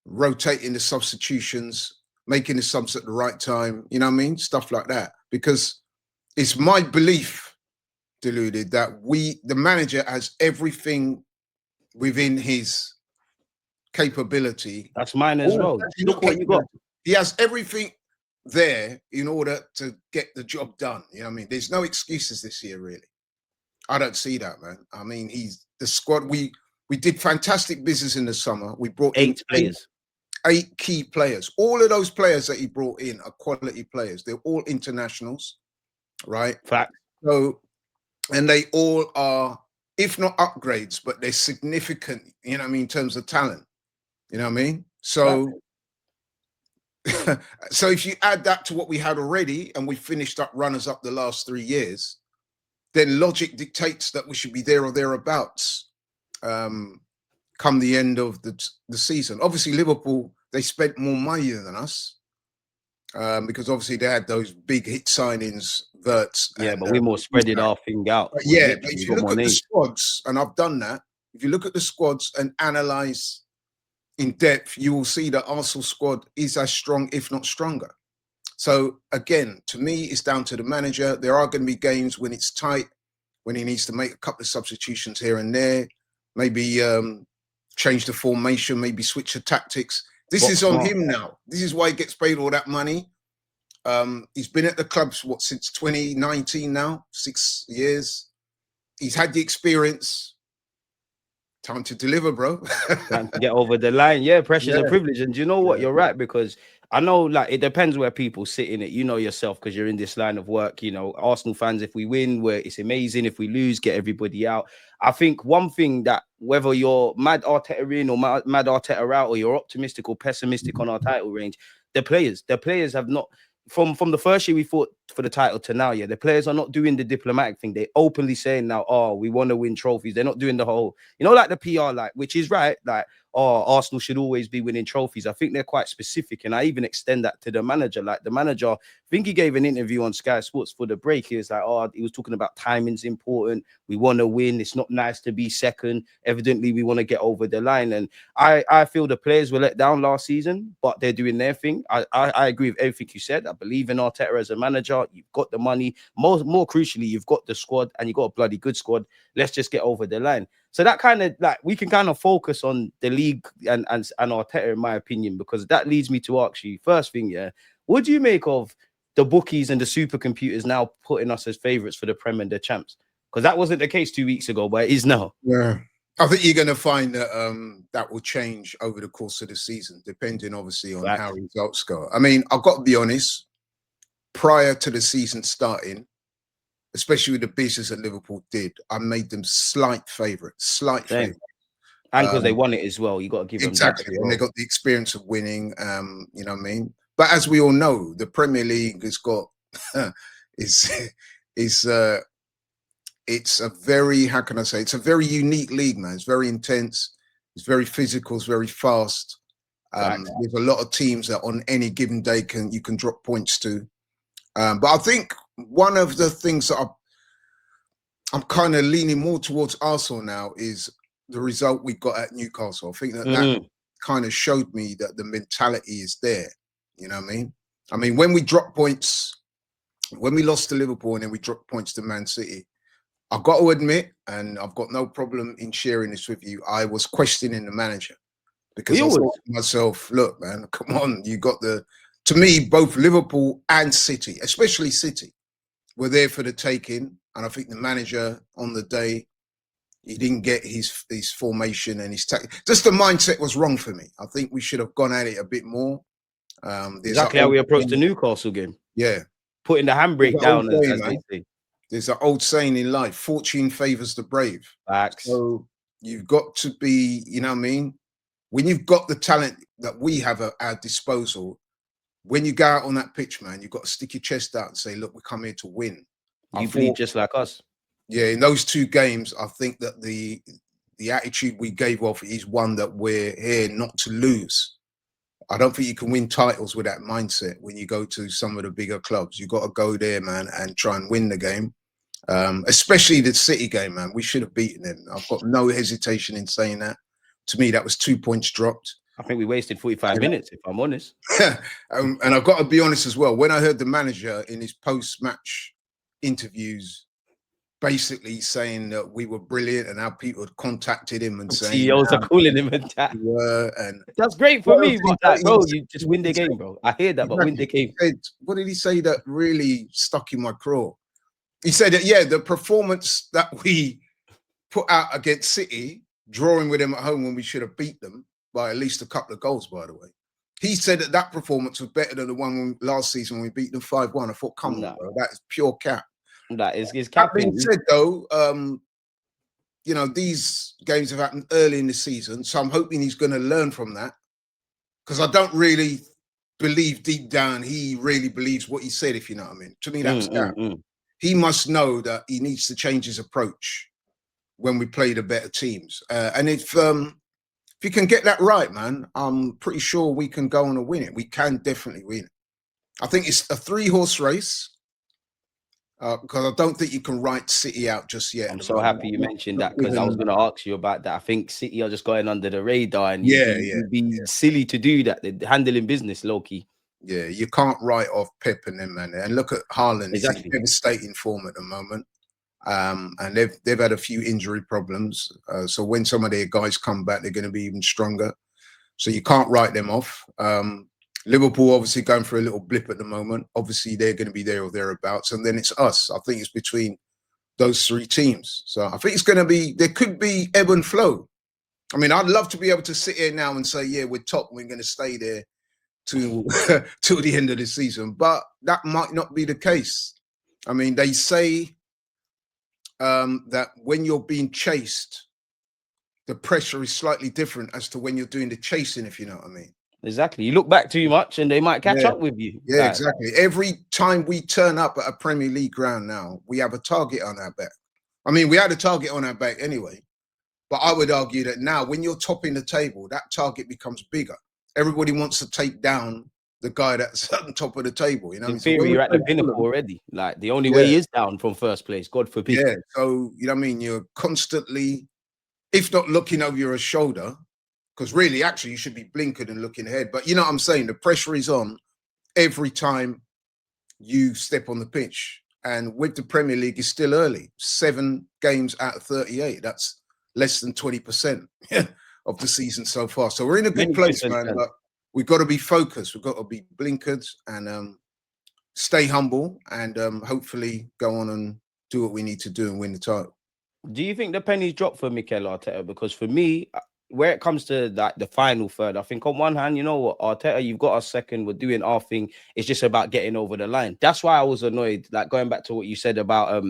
rotating the substitutions, making the subs at the right time, you know what I mean? Stuff like that. Because it's my belief, Deluded, that the manager has everything within his capability. That's mine as well. Look what you got. He has everything there in order to get the job done. You know what I mean? There's no excuses this year, really. I don't see that, man. I mean, he's the squad. We did fantastic business in the summer. We brought in 8 players. 8 key players. All of those players that he brought in are quality players. They're all internationals, right? Fact. So, and they all are, if not upgrades, but they're significant, you know what I mean, in terms of talent. You know what I mean? So, so if you add that to what we had already, and we finished up runners up the last 3 years, then logic dictates that we should be there or thereabouts come the end of the season. Obviously, Liverpool, they spent more money than us because obviously they had those big hit signings, Verts. Yeah, but we're more spreading our thing out. But yeah, but if you look at the squads, and I've done that, if you look at the squads and analyze in depth, you will see that Arsenal squad is as strong, if not stronger. So again, to me, it's down to the manager. There are going to be games when it's tight, when he needs to make a couple of substitutions here and there, maybe change the formation, maybe switch the tactics. This is on him now. This is why he gets paid all that money. He's been at the club, since 2019 now, 6 years. He's had the experience. Time to deliver, bro. Time to get over the line. Yeah, pressure's a privilege. And do you know what? You're right, because I know, like, it depends where people sit in it. You know yourself, because you're in this line of work. You know, Arsenal fans, if we win, it's amazing. If we lose, get everybody out. I think one thing that, whether you're mad Arteta in or mad Arteta out, or you're optimistic or pessimistic on our title range, the players have not, from the first year we fought for the title to now, the players are not doing the diplomatic thing. They're openly saying now, oh, we want to win trophies. They're not doing the whole, like the PR, like, which is right, like, oh, Arsenal should always be winning trophies. I think they're quite specific, and I even extend that to the manager. Like, the manager, I think he gave an interview on Sky Sports for the break. He was like, oh, he was talking about timing's important. We want to win. It's not nice to be second. Evidently, we want to get over the line. And I feel the players were let down last season, but they're doing their thing. I agree with everything you said. I believe in Arteta as a manager. You've got the money. More crucially, you've got the squad, and you've got a bloody good squad. Let's just get over the line. So that kind of, like, we can kind of focus on the league and Arteta, in my opinion, because that leads me to ask you, first thing, what do you make of the bookies and the supercomputers now putting us as favourites for the Prem and the champs? Because that wasn't the case 2 weeks ago, but it is now. Yeah. I think you're going to find that that will change over the course of the season, depending, obviously, on how results go. I mean, I've got to be honest, prior to the season starting, especially with the business that Liverpool did, I made them slight favourites. And because they won it as well, you got to give them exactly, and they got the experience of winning. You know what I mean? But as we all know, the Premier League has got it's a very, how can I say? It's a very unique league, man. It's very intense. It's very physical. It's very fast. There's a lot of teams that on any given day you can drop points to. But I think one of the things that I'm kind of leaning more towards Arsenal now is the result we got at Newcastle. I think that kind of showed me that the mentality is there. You know what I mean? I mean, when we dropped points, when we lost to Liverpool and then we dropped points to Man City, I've got to admit, and I've got no problem in sharing this with you, I was questioning the manager, because I thought to myself, look, man, come on, you got to me, both Liverpool and City, especially City, were there for the taking. And I think the manager on the day, he didn't get his formation and his tactic. Just the mindset was wrong for me. I think we should have gone at it a bit more. Exactly how we approached the Newcastle game. Yeah. Putting the handbrake down, as they say. There's an old saying in life, fortune favors the brave. Facts. So you've got to be, you know what I mean? When you've got the talent that we have at our disposal, when you go out on that pitch, man, you've got to stick your chest out and say, look, we come here to win. You bleed just like us. Yeah, in those 2 games, I think that the attitude we gave off is one that we're here not to lose. I don't think you can win titles with that mindset when you go to some of the bigger clubs. You've got to go there, man, and try and win the game. Especially the City game, man. We should have beaten them. I've got no hesitation in saying that. To me, that was 2 points dropped. I think we wasted 45 minutes, if I'm honest. And I've got to be honest as well. When I heard the manager in his post-match interviews basically saying that we were brilliant and how people had contacted him and saying CEOs are calling him and that. And that's great for me, but like, bro, you just win the game, bro. I hear that, exactly. But win the game. What did he say that really stuck in my craw? He said that, yeah, the performance that we put out against City, drawing with them at home when we should have beat them by at least a couple of goals, by the way. He said that that performance was better than the one last season when we beat them 5-1. I thought, come on, bro, that is pure cap. That is capping. That being said, though, you know, these games have happened early in the season, so I'm hoping he's going to learn from that, because I don't really believe deep down he really believes what he said, if you know what I mean. To me, that's he must know that he needs to change his approach when we play the better teams. And if you can get that right, man, I'm pretty sure we can go on and win it. We can definitely win it. I think it's a 3-horse race. Because I don't think you can write City out just yet. I'm so happy you mentioned that, because I was going to ask you about that. I think City are just going under the radar, and it'd be silly to do that. They're handling business low key. Yeah, you can't write off Pep and them, man. And look at Haaland; exactly. He's in devastating form at the moment, and they've had a few injury problems. So when some of their guys come back, they're going to be even stronger. So you can't write them off. Liverpool obviously going through a little blip at the moment. Obviously, they're going to be there or thereabouts. And then it's us. I think it's between those 3 teams. So I think it's going to be, there could be ebb and flow. I mean, I'd love to be able to sit here now and say, yeah, we're top. We're going to stay there till the end of the season. But that might not be the case. I mean, they say that when you're being chased, the pressure is slightly different as to when you're doing the chasing, if you know what I mean. Exactly. You look back too much and they might catch up with you. Yeah, exactly. Every time we turn up at a Premier League ground now, we have a target on our back. I mean, we had a target on our back anyway, but I would argue that now when you're topping the table, that target becomes bigger. Everybody wants to take down the guy that's at the top of the table. You know, in theory, you're at the pinnacle already. Like the only way is down from first place, God forbid. Yeah. So, you know what I mean? You're constantly, if not looking over your shoulder, because really, actually, you should be blinkered and looking ahead. But you know what I'm saying? The pressure is on every time you step on the pitch. And with the Premier League, it's still early. 7 games out of 38. That's less than 20% of the season so far. So we're in a good place, man. But we've got to be focused. We've got to be blinkered and stay humble and hopefully go on and do what we need to do and win the title. Do you think the pennies dropped for Mikel Arteta? Because for me, where it comes to like the final third, I think on one hand, you know what, Arteta, you've got us second, we're doing our thing. It's just about getting over the line. That's why I was annoyed, like going back to what you said about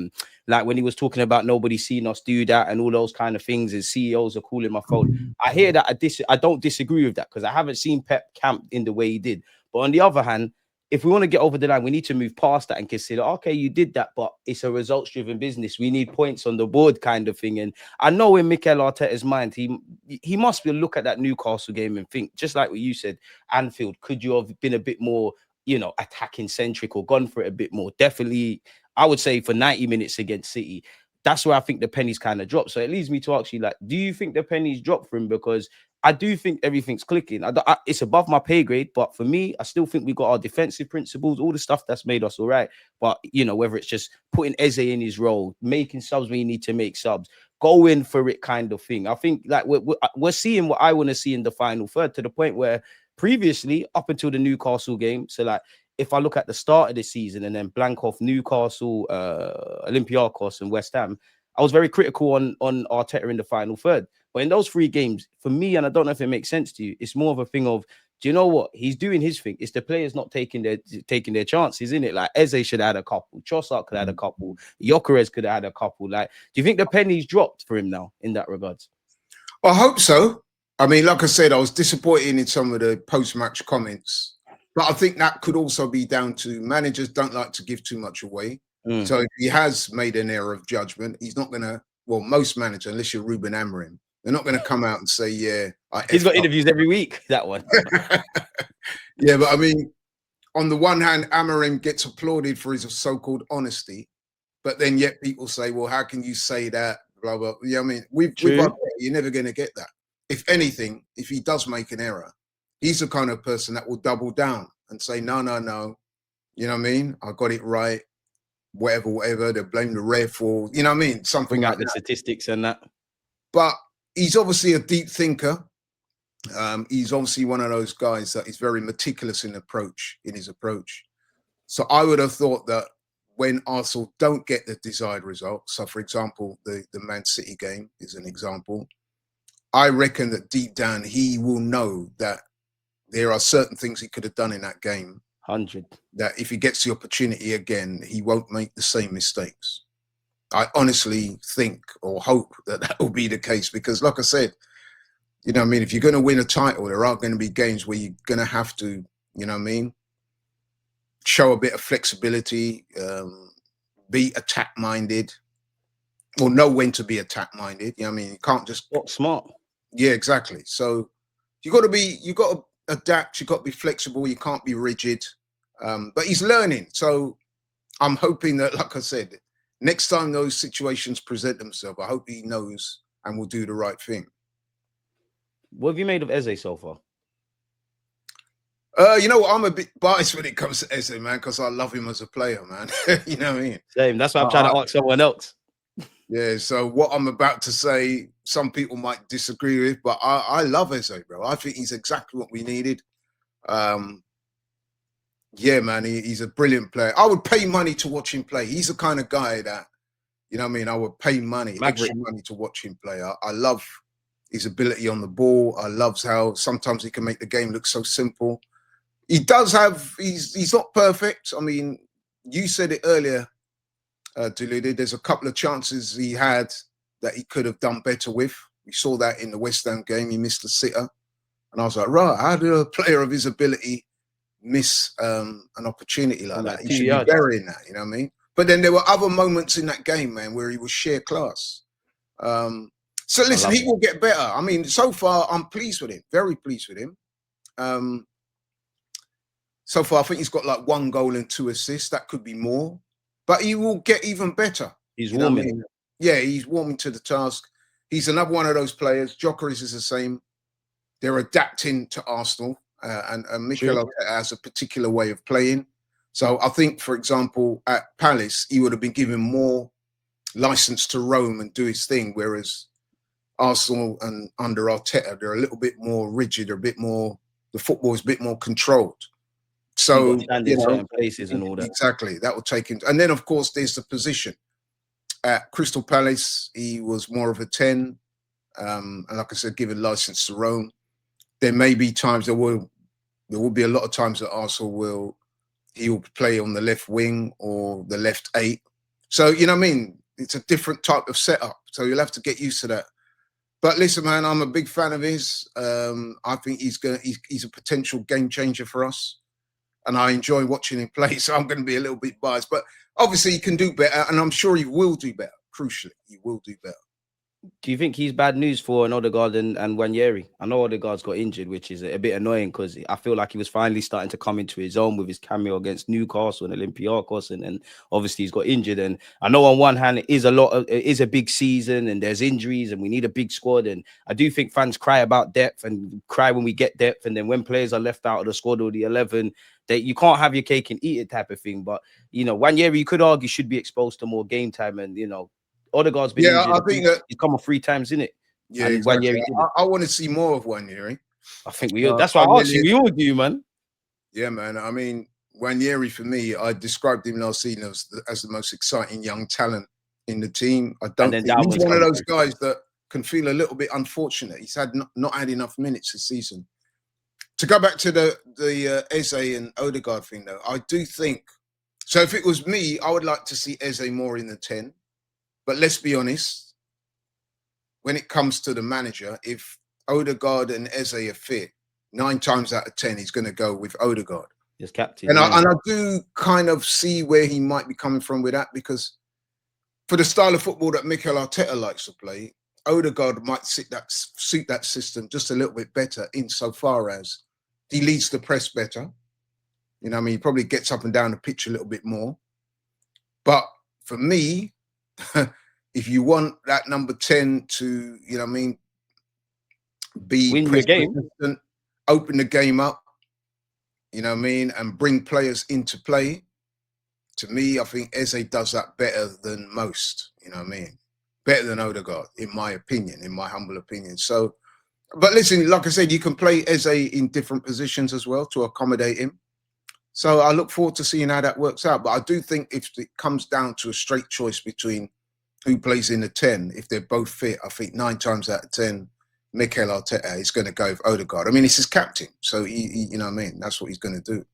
like when he was talking about nobody seeing us do that and all those kind of things, and CEOs are calling my phone. I hear that. I don't disagree with that, because I haven't seen Pep camp in the way he did. But on the other hand, if we want to get over the line, we need to move past that and consider, okay, you did that, but it's a results-driven business. We need points on the board kind of thing. And I know in Mikel Arteta's mind, he must be look at that Newcastle game and think, just like what you said, Anfield, could you have been a bit more, you know, attacking-centric or gone for it a bit more? Definitely, I would say for 90 minutes against City, that's where I think the pennies kind of dropped. So it leads me to ask you, like, do you think the pennies dropped for him? Because I do think everything's clicking. It's above my pay grade, but for me, I still think we got our defensive principles, all the stuff that's made us all right. But, you know, whether it's just putting Eze in his role, making subs when you need to make subs, going for it kind of thing. I think like we're seeing what I want to see in the final third, to the point where previously, up until the Newcastle game, so like, if I look at the start of the season and then blank off Newcastle, Olympiacos and West Ham, I was very critical on Arteta in the final third. But in those 3 games, for me, and I don't know if it makes sense to you, it's more of a thing of, do you know what? He's doing his thing. It's the players not taking their chances, isn't it? Like Eze should have had a couple. Trossard could have had a couple. Gyokeres could have had a couple. Like, do you think the pennies dropped for him now in that regards? I hope so. I mean, like I said, I was disappointed in some of the post-match comments. But I think that could also be down to managers don't like to give too much away. So if he has made an error of judgment, he's not going to, well, most managers, unless you're Ruben Amorim, they're not going to come out and say, yeah. He's got interviews every week, that one. Yeah, but I mean, on the one hand, Amorim gets applauded for his so-called honesty, but then yet people say, well, how can you say that? Blah, blah. Yeah, I mean, you're never going to get that. if anything, if he does make an error, he's the kind of person that will double down and say, no, you know what I mean? I got it right, whatever. They blame the ref for, you know what I mean? Something Bring like out the statistics and that. But he's obviously a deep thinker. He's obviously one of those guys that is very meticulous in his approach. So I would have thought that when Arsenal don't get the desired result, so for example, the Man City game is an example, I reckon that deep down he will know that there are certain things he could have done in that game. 100. That if he gets the opportunity again, he won't make the same mistakes. I honestly think or hope that will be the case because, like I said, you know what I mean, if you're going to win a title, there are going to be games where you're going to have to, you know what I mean, show a bit of flexibility, be attack-minded, or know when to be attack-minded. You know what I mean? You can't just... What smart. Yeah, exactly. So you got to adapt, you got to be flexible, you can't be rigid. But he's learning. So I'm hoping that, like I said, next time those situations present themselves, I hope he knows and will do the right thing. What have you made of Eze so far? You know what? I'm a bit biased when it comes to Eze, man, because I love him as a player, man. You know what I mean? Same. That's why I'm trying to ask someone else. Yeah, so what I'm about to say, some people might disagree with, but I love Eze, bro. I think he's exactly what we needed. Yeah, man, he's a brilliant player. I would pay money to watch him play. He's the kind of guy that, you know what I mean, I would pay money, extra money to watch him play. I love his ability on the ball. I love how sometimes he can make the game look so simple. He does have, he's not perfect. I mean, you said it earlier, Deluded. There's a couple of chances he had that he could have done better with. We saw that in the West Ham game. He missed the sitter. And I was like, right, how did a player of his ability miss an opportunity like that? He should be burying that, you know what I mean? But then there were other moments in that game, man, where he was sheer class. So listen, he will get better. I mean, so far, I'm pleased with him. Very pleased with him. So far, I think he's got like 1 goal and 2 assists. That could be more. But he will get even better. He's warming. I mean? Yeah, he's warming to the task. He's another one of those players. Gyokeres is the same. They're adapting to Arsenal. And Mikel Arteta has a particular way of playing. So I think, for example, at Palace, he would have been given more license to roam and do his thing, whereas Arsenal and under Arteta, they're a little bit more rigid, a bit more, the football is a bit more controlled. So, you know, certain places and all that. Exactly. That will take him. And then, of course, there's the position. At Crystal Palace, he was more of a 10. And like I said, given license to roam. There may be times there will be a lot of times that Arsenal he'll play on the left wing or the left 8. So, you know what I mean? It's a different type of setup. So you'll have to get used to that. But listen, man, I'm a big fan of his. I think he's a potential game changer for us. And I enjoy watching him play. So I'm going to be a little bit biased. But obviously he can do better. And I'm sure he will do better. Crucially, he will do better. Do you think he's bad news for an Ødegaard and Nwaneri? I know Ødegaard's got injured, which is a bit annoying because I feel like he was finally starting to come into his own with his cameo against Newcastle and Olympiacos, and obviously he's got injured. And I know on one hand it is a big season and there's injuries and we need a big squad. And I do think fans cry about depth and cry when we get depth, and then when players are left out of the squad or the 11, that you can't have your cake and eat it type of thing. But you know, Nwaneri, you could argue, should be exposed to more game time, and you know, Ødegaard's been injured. I think that he's come on 3 times, isn't it? Yeah, and exactly. I want to see more of Nwaneri. I think that's why I asked you. We all do, man. Yeah, man. I mean, Nwaneri, for me, I described him last season as the most exciting young talent in the team. I don't think he's one of those guys that can feel a little bit unfortunate. He's not had enough minutes this season. To go back to the Eze and Ødegaard thing, though, I do think so. If it was me, I would like to see Eze more in the 10. But let's be honest, when it comes to the manager, if Ødegaard and Eze are fit, 9 times out of 10, he's going to go with Ødegaard. His captain. And I do kind of see where he might be coming from with that, because for the style of football that Mikel Arteta likes to play, Ødegaard might suit that system just a little bit better, insofar as he leads the press better. You know what I mean? He probably gets up and down the pitch a little bit more. But for me, if you want that number 10 to, you know what I mean, be Win your game. persistent, open the game up, you know what I mean, and bring players into play. To me, I think Eze does that better than most, you know what I mean? Better than Ødegaard, in my opinion, in my humble opinion. So, but listen, like I said, you can play Eze in different positions as well to accommodate him. So I look forward to seeing how that works out. But I do think if it comes down to a straight choice between who plays in the 10, if they're both fit, I think 9 times out of 10, Mikel Arteta is going to go with Ødegaard. I mean, it's his captain. So, he you know what I mean? That's what he's going to do.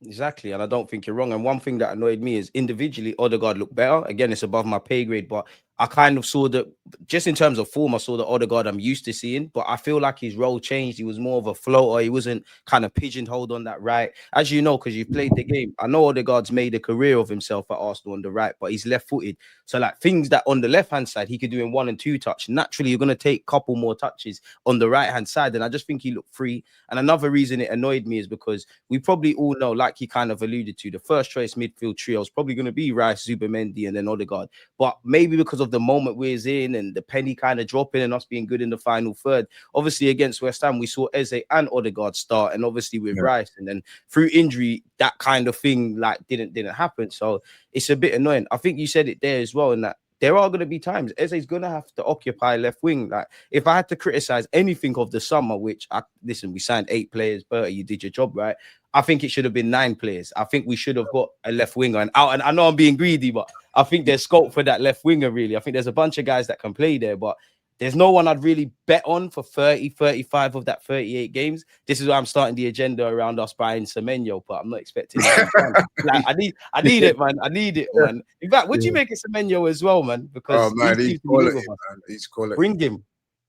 Exactly, and I don't think you're wrong. And one thing that annoyed me is individually, Ødegaard looked better. Again, it's above my pay grade, but I kind of saw that just in terms of form, I saw the Ødegaard I'm used to seeing. But I feel like his role changed. He was more of a floater. He wasn't kind of pigeonholed on that right. As you know, because you've played the game, I know Ødegaard's made a career of himself at Arsenal on the right, but he's left-footed. So like things that on the left-hand side he could do in 1 and 2 touch. Naturally, you're going to take a couple more touches on the right-hand side, and I just think he looked free. And another reason it annoyed me is because we probably all know, like he kind of alluded to, the first choice midfield trio is probably going to be Rice, Zubimendi, and then Ødegaard. But maybe because of the moment we're in and the penny kind of dropping and us being good in the final third, obviously against West Ham, we saw Eze and Ødegaard start, and obviously with Rice, and then through injury, that kind of thing like didn't happen. So it's a bit annoying. I think you said it there as well, in that there are going to be times Eze's going to have to occupy left wing. Like, if I had to criticize anything of the summer, which listen, we signed 8 players, Bertie, you did your job, right? I think it should have been 9 players. I think we should have got a left winger. And I know I'm being greedy, but I think there's scope for that left winger, really. I think there's a bunch of guys that can play there, but there's no one I'd really bet on for 30, 35 of that 38 games. This is why I'm starting the agenda around us buying Semenyo, but I'm not expecting it. Like, I need it, man. I need it, man. In fact, would you make a Semenyo as well, man? Because man, he's quality, man. He's quality. Bring him.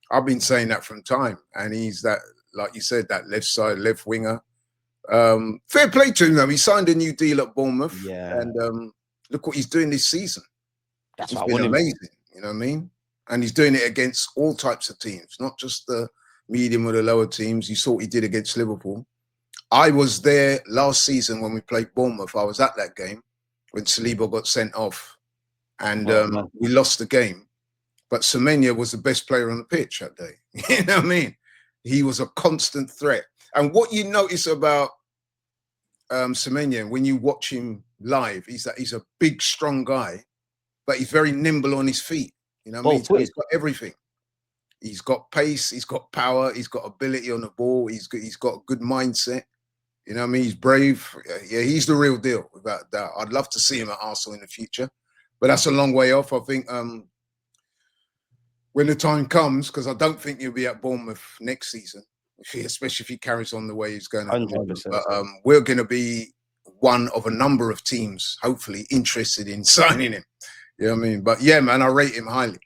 I've been saying that from time, and he's that, like you said, that left side, left winger. Fair play to him, though. He signed a new deal at Bournemouth, and look what he's doing this season. That's been amazing. You know what I mean? And he's doing it against all types of teams, not just the medium or the lower teams. You saw what he did against Liverpool. I was there last season when we played Bournemouth. I was at that game when Saliba got sent off, and we lost the game. But Semenyo was the best player on the pitch that day. You know what I mean? He was a constant threat. And what you notice about Semenyo when you watch him live is that he's a big, strong guy, but he's very nimble on his feet. You know what I mean? So he's got everything. He's got pace, he's got power, he's got ability on the ball, he's got a good mindset. You know what I mean? He's brave. Yeah, he's the real deal, without doubt. I'd love to see him at Arsenal in the future, but that's a long way off. I think when the time comes, because I don't think he'll be at Bournemouth next season, especially if he carries on the way he's going at the moment. But we're going to be one of a number of teams, hopefully, interested in signing him. You know what I mean? But yeah, man, I rate him highly.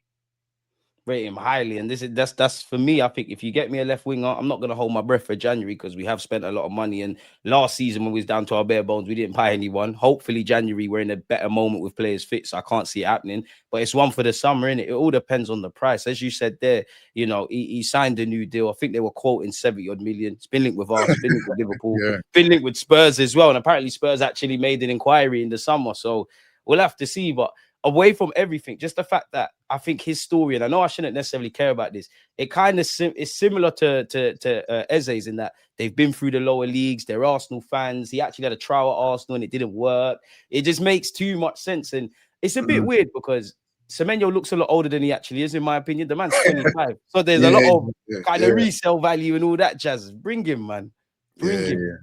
And that's for me. I think if you get me a left winger, I'm not going to hold my breath for January, because we have spent a lot of money. And last season, when we was down to our bare bones, we didn't buy anyone. Hopefully January we're in a better moment with players fit, so I can't see it happening. But it's one for the summer, innit? It all depends on the price. As you said there, you know, he signed a new deal. I think they were quoting 70-odd million. It's been linked with us, been linked with Liverpool, been linked with Spurs as well. And apparently Spurs actually made an inquiry in the summer, so we'll have to see. But away from everything, just the fact that I think his story, and I know I shouldn't necessarily care about this, it kind of is similar to Eze's, in that they've been through the lower leagues, they're Arsenal fans. He actually had a trial at Arsenal and it didn't work. It just makes too much sense. And it's a bit weird because Semenyo looks a lot older than he actually is, in my opinion. The man's 25. So there's a lot of kind of resale value and all that jazz. Bring him, man. Bring him.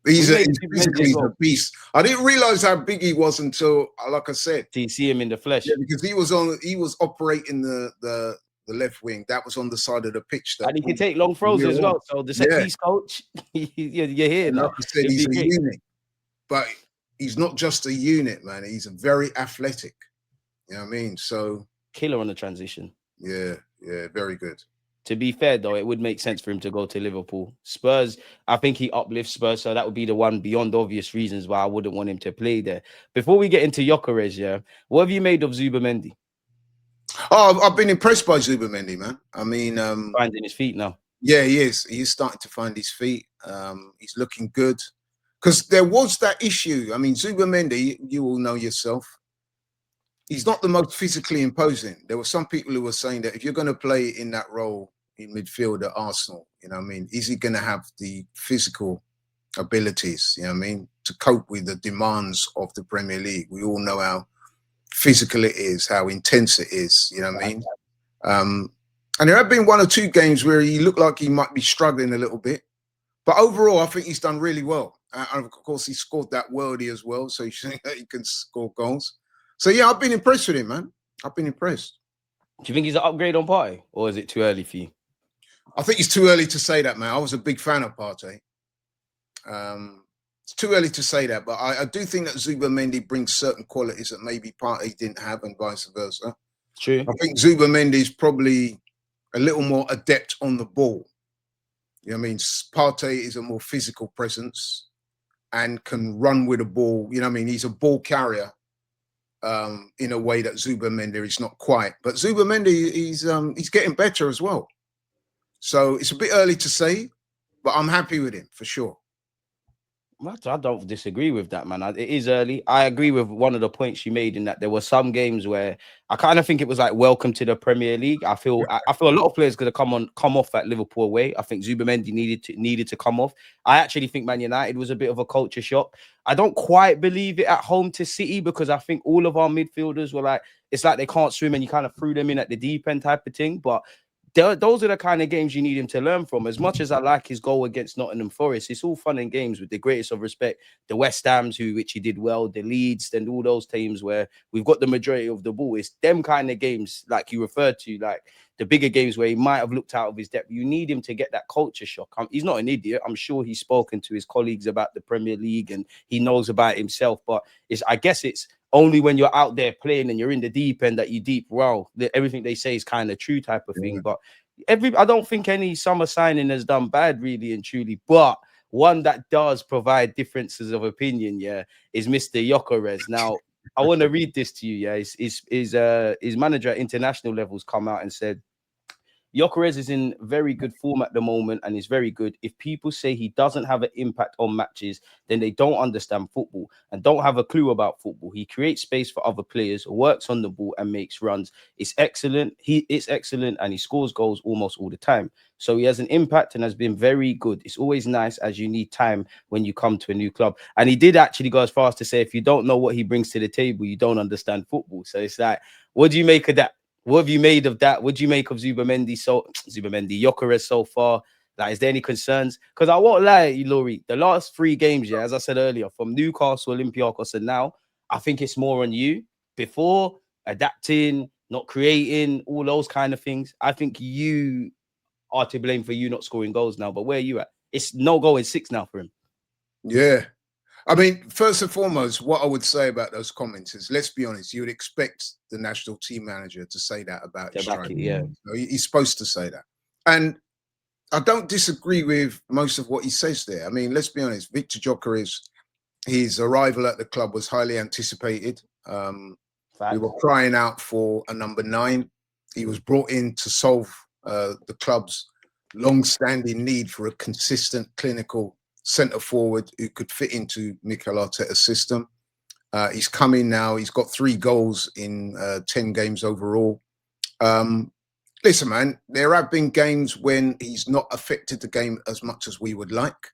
He's physically a beast. I didn't realize how big he was until, like I said, you see him in the flesh. Yeah, because he was operating the left wing. That was on the side of the pitch. And he can take long throws as well. So the set piece coach, you're here now. Like I said, he's a unit, but he's not just a unit, man. He's a very athletic. You know what I mean? So killer on the transition. Yeah, very good. To be fair, though, it would make sense for him to go to Liverpool. Spurs, I think he uplifts Spurs, so that would be the one beyond obvious reasons why I wouldn't want him to play there. Before we get into Gyokeres, what have you made of Zubimendi? Oh, I've been impressed by Zubimendi, man. I mean, finding his feet now. Yeah, he is. He's starting to find his feet. He's looking good. Because there was that issue. I mean, Zubimendi, you all know yourself, he's not the most physically imposing. There were some people who were saying that if you're going to play in that role in midfield at Arsenal. You know what I mean? Is he going to have the physical abilities, you know what I mean, to cope with the demands of the Premier League? We all know how physical it is, how intense it is, you know what I mean? And there have been 1 or 2 games where he looked like he might be struggling a little bit. But overall, I think he's done really well. And of course, he scored that worldie as well, so he can score goals. So, yeah, I've been impressed with him, man. I've been impressed. Do you think he's an upgrade on Partey, or is it too early for you? I think it's too early to say that, man. I was a big fan of Partey. It's too early to say that, but I do think that Zubimendi brings certain qualities that maybe Partey didn't have, and vice versa. True. I think Zubimendi is probably a little more adept on the ball. You know what I mean? Partey is a more physical presence and can run with the ball. You know what I mean? He's a ball carrier in a way that Zubimendi is not quite. But Zubimendi, he's getting better as well. So it's a bit early to say, but I'm happy with him for sure. I don't disagree with that, man. It is early. I agree with one of the points you made in that there were some games where I kind of think it was like welcome to the Premier League. I feel a lot of players going to come off at Liverpool away. I think Zubimendi needed to come off. I actually think Man United was a bit of a culture shock. I don't quite believe it at home to City, because I think all of our midfielders were like, it's like they can't swim and you kind of threw them in at the deep end type of thing. But those are the kind of games you need him to learn from. As much as I like his goal against Nottingham Forest, it's all fun and games with the greatest of respect. The West Hams, which he did well, the Leeds, and all those teams where we've got the majority of the ball. It's them kind of games, like you referred to, like the bigger games where he might have looked out of his depth. You need him to get that culture shock. He's not an idiot. I'm sure he's spoken to his colleagues about the Premier League and he knows about himself. But I guess it's only when you're out there playing and you're in the deep end that you everything they say is kind of true type of thing. But I don't think any summer signing has done bad, really and truly. But one that does provide differences of opinion, is Mr. Gyokeres. Now, I want to read this to you. His manager at international levels come out and said, Gyokeres is in very good form at the moment and is very good. If people say he doesn't have an impact on matches, then they don't understand football and don't have a clue about football. He creates space for other players, works on the ball and makes runs. It's excellent. It's excellent and he scores goals almost all the time. So he has an impact and has been very good. It's always nice as you need time when you come to a new club. And he did actually go as far as to say, if you don't know what he brings to the table, you don't understand football. So it's like, what do you make of that? What have you made of that? What do you make of Gyokeres so far? Like, is there any concerns? Because I won't lie to you, Laurie, the last 3 games, as I said earlier, from Newcastle, Olympiacos, and now, I think it's more on you. Before, adapting, not creating, all those kind of things. I think you are to blame for you not scoring goals now. But where are you at? It's no goal in 6 now for him. Yeah. I mean, first and foremost, what I would say about those comments is, let's be honest, you would expect the national team manager to say that about his striker. Yeah. So he's supposed to say that. And I don't disagree with most of what he says there. I mean, let's be honest, Victor Gyokeres, his arrival at the club was highly anticipated. We were crying out for a number 9. He was brought in to solve the club's long-standing need for a consistent clinical centre forward who could fit into Mikel Arteta's system. He's come in now. He's got 3 goals in 10 games overall. Listen, man, there have been games when he's not affected the game as much as we would like.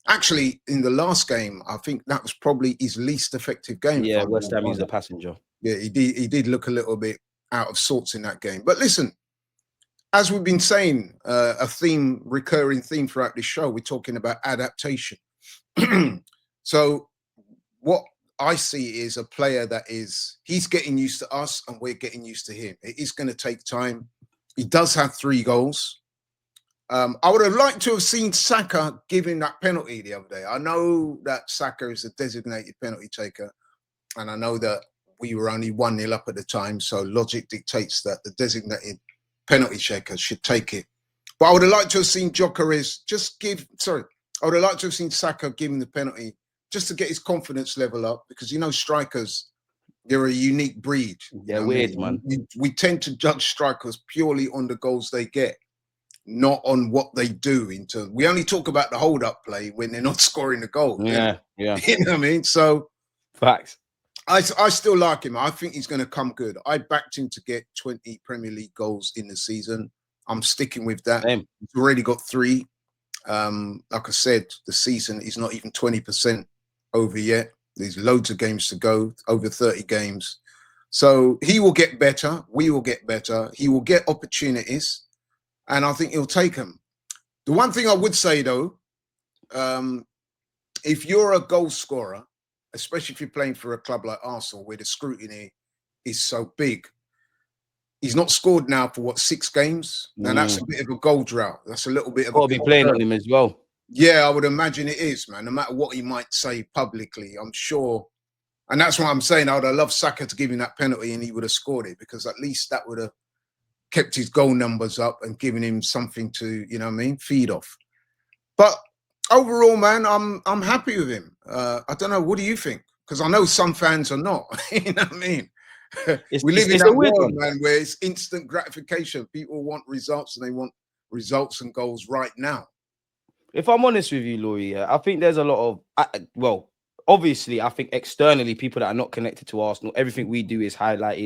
Actually, in the last game, I think that was probably his least effective game. Yeah, West Ham, he's a passenger. Yeah, he did look a little bit out of sorts in that game. But listen, as we've been saying, a recurring theme throughout this show, we're talking about adaptation. So what I see is a player that he's getting used to us and we're getting used to him. It is going to take time. He does have 3 goals. I would have liked to have seen Saka giving that penalty the other day. I know that Saka is a designated penalty taker, and I know that we were only 1-0 up at the time, so logic dictates that the designated penalty taker should take it. But I would have liked to have seen Gyokeres I would have liked to have seen Saka giving the penalty just to get his confidence level up, because, you know, strikers, they're a unique breed. They're weird, man. We tend to judge strikers purely on the goals they get, not on what they do. We only talk about the hold-up play when they're not scoring the goal. Yeah. You know what I mean? So, facts. I still like him. I think he's going to come good. I backed him to get 20 Premier League goals in the season. I'm sticking with that. Same. He's already got 3. Like I said, the season is not even 20% over yet. There's loads of games to go, over 30 games. So he will get better. We will get better. He will get opportunities, and I think he'll take them. The one thing I would say, though, if you're a goal scorer, especially if you're playing for a club like Arsenal, where the scrutiny is so big, he's not scored now for, what, 6 games? Now, that's a bit of a goal drought. That's a little bit of got to be playing on him as well. Yeah, I would imagine it is, man. No matter what he might say publicly, I'm sure. And that's why I'm saying I would have loved Saka to give him that penalty and he would have scored it, because at least that would have kept his goal numbers up and given him something to, you know what I mean, feed off. But overall, man, I'm happy with him. I don't know. What do you think? Because I know some fans are not. You know what I mean? We live in that world, man, where it's instant gratification. People want results, and they want results and goals right now. If I'm honest with you, Laurie, I think there's a lot of, well, obviously, I think externally, people that are not connected to Arsenal, everything we do is highlighted.